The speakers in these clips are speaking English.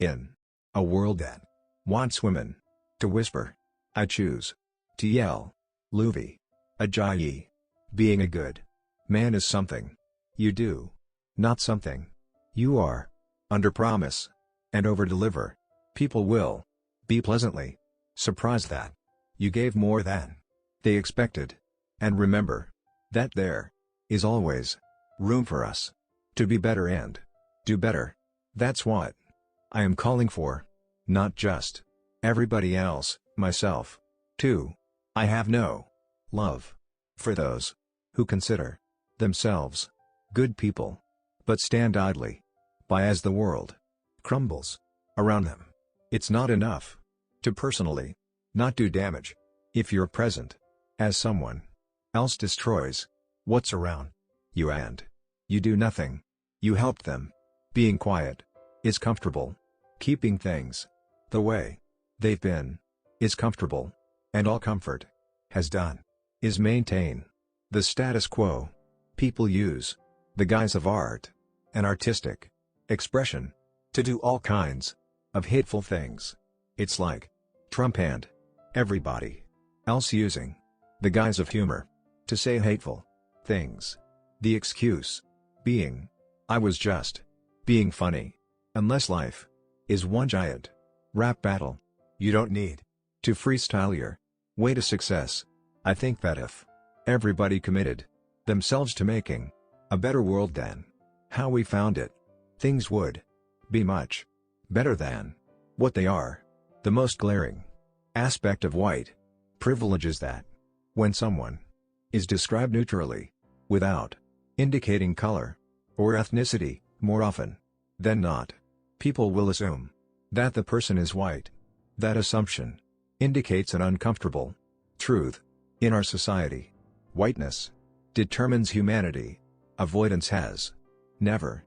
In a world that wants women to whisper, I choose to yell. Luvvie Ajayi. Being a good man is something you do, not something you are. Under promise and over deliver. People will be pleasantly surprised that you gave more than they expected. And remember that there is always room for us to be better and do better. That's what I am calling for. Not just everybody else, myself too. I have no love for those who consider themselves good people, but stand idly by as the world crumbles around them. It's not enough to personally not do damage. If you're present as someone else destroys what's around you and you do nothing, you helped them. Being quiet is comfortable. Keeping things the way they've been is comfortable. And all comfort has done is maintain the status quo. People use the guise of art and artistic expression to do all kinds of hateful things. It's like Trump and everybody else using the guise of humor to say hateful things. The excuse being, I was just being funny. Unless life is one giant rap battle, you don't need to freestyle your way to success. I think that if everybody committed themselves to making a better world than how we found it, things would be much better than what they are. The most glaring aspect of white privilege is that when someone is described neutrally, without indicating color or ethnicity, more often than not, people will assume that the person is white. That assumption indicates an uncomfortable truth. In our society, whiteness determines humanity. Avoidance has never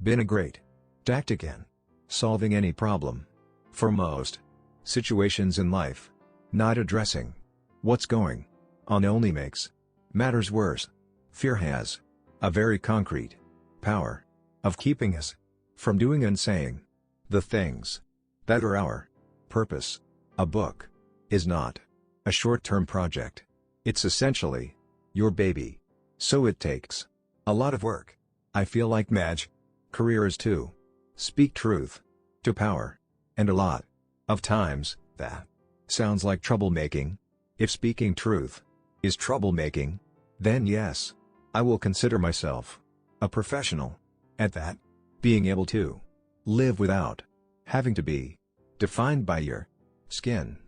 been a great tactic in solving any problem. For most situations in life, not addressing what's going on only makes matters worse. Fear has a very concrete power of keeping us from doing and saying the things that are our purpose. A book is not a short-term project. It's essentially your baby. So it takes a lot of work. I feel like Madge career is to speak truth to power. And a lot of times, that sounds like troublemaking. If speaking truth is troublemaking, then yes, I will consider myself a professional at that. Being able to live without having to be defined by your skin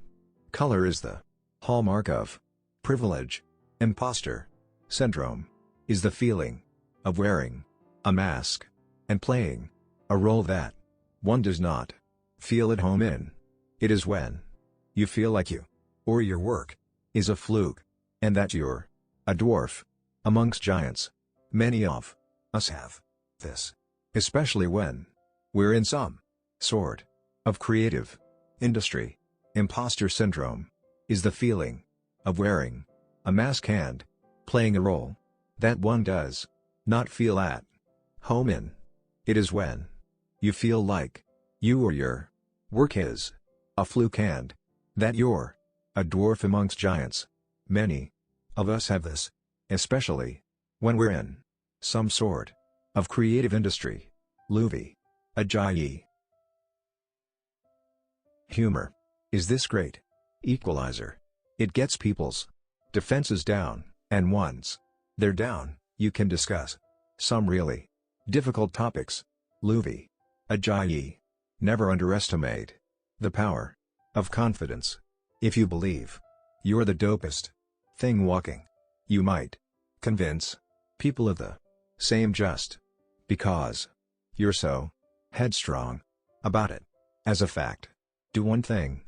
color is the hallmark of privilege. Imposter syndrome is the feeling of wearing a mask and playing a role that one does not feel at home in. It is when you feel like you or your work is a fluke, and that you're a dwarf amongst giants. Many of us have this, especially when we're in some sort of creative industry. Imposter syndrome is the feeling of wearing a mask and playing a role that one does not feel at home in. It is when you feel like you or your work is a fluke and that you're a dwarf amongst giants. Many of us have this, especially when we're in some sort of creative industry. Luvvie Ajayi. Humor is this great equalizer. It gets people's defenses down, and once they're down, you can discuss some really difficult topics. Luvvie Ajayi. Never underestimate the power of confidence. If you believe you're the dopest thing walking, you might convince people of the same just because you're so headstrong about it. As a fact, do one thing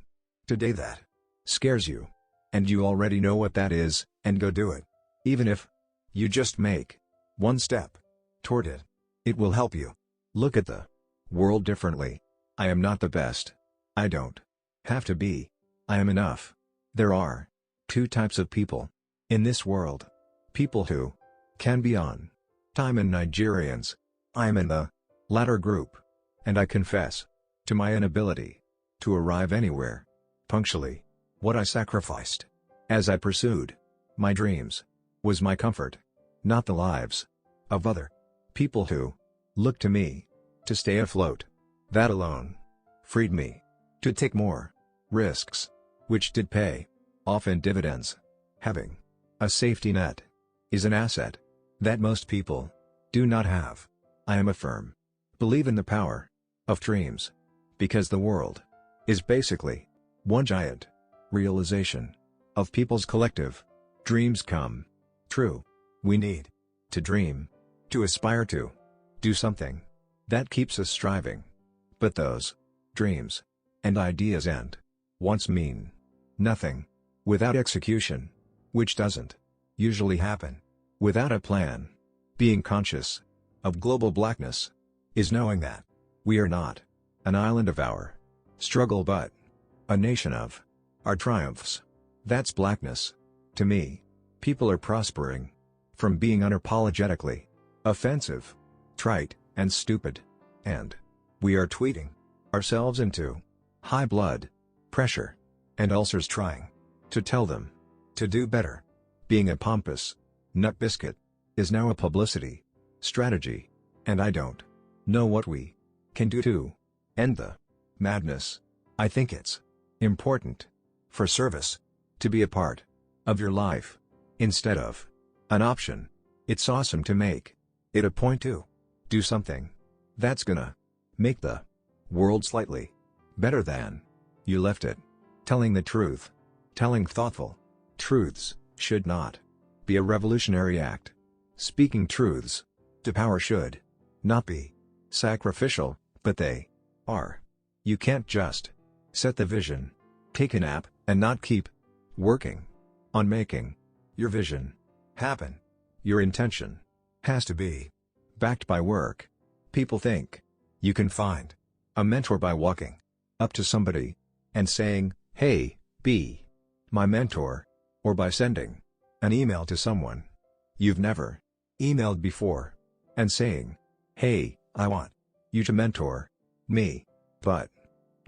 today that scares you, and you already know what that is, and go do it. Even if you just make one step toward it, it will help you look at the world differently. I am not the best. I don't have to be. I am enough. There are two types of people in this world: people who can be on time and Nigerians. I am in the latter group, and I confess to my inability to arrive anywhere punctually. What I sacrificed as I pursued my dreams was my comfort, not the lives of other people who looked to me to stay afloat. That alone freed me to take more risks, which did pay off in dividends. Having a safety net is an asset that most people do not have. I am a firm believer in the power of dreams, because the world is basically one giant realization of people's collective dreams come true. We need to dream, to aspire to do something that keeps us striving. But those dreams and ideas and wants mean nothing without execution, which doesn't usually happen without a plan. Being conscious of global blackness is knowing that we are not an island of our struggle but a nation of our triumphs. That's blackness to me. People are prospering from being unapologetically offensive, trite, and stupid, and we are tweeting ourselves into high blood pressure and ulcers trying to tell them to do better. Being a pompous nut biscuit is now a publicity strategy, and I don't know what we can do to end the madness. I think it's important for service to be a part of your life instead of an option. It's awesome to make it a point to do something that's gonna make the world slightly better than you left it. Telling the truth, telling thoughtful truths, should not be a revolutionary act. Speaking truths to power should not be sacrificial, but they are. You can't just set the vision, take a nap, and not keep working on making your vision happen. Your intention has to be backed by work. People think you can find a mentor by walking up to somebody and saying, "Hey, be my mentor," or by sending an email to someone you've never emailed before and saying, "Hey, I want you to mentor me." But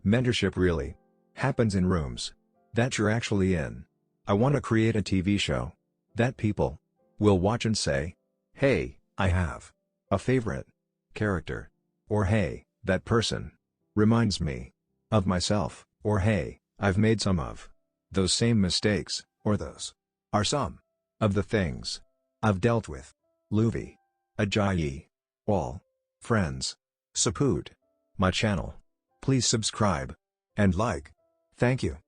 mentorship really happens in rooms that you're actually in. I want to create a TV show that people will watch and say, "Hey, I have a favorite character," or "Hey, that person reminds me of myself," or "Hey, I've made some of those same mistakes," or "Those are some of the things I've dealt with." Luvvie Ajayi. All friends support my channel. Please subscribe and like. Thank you.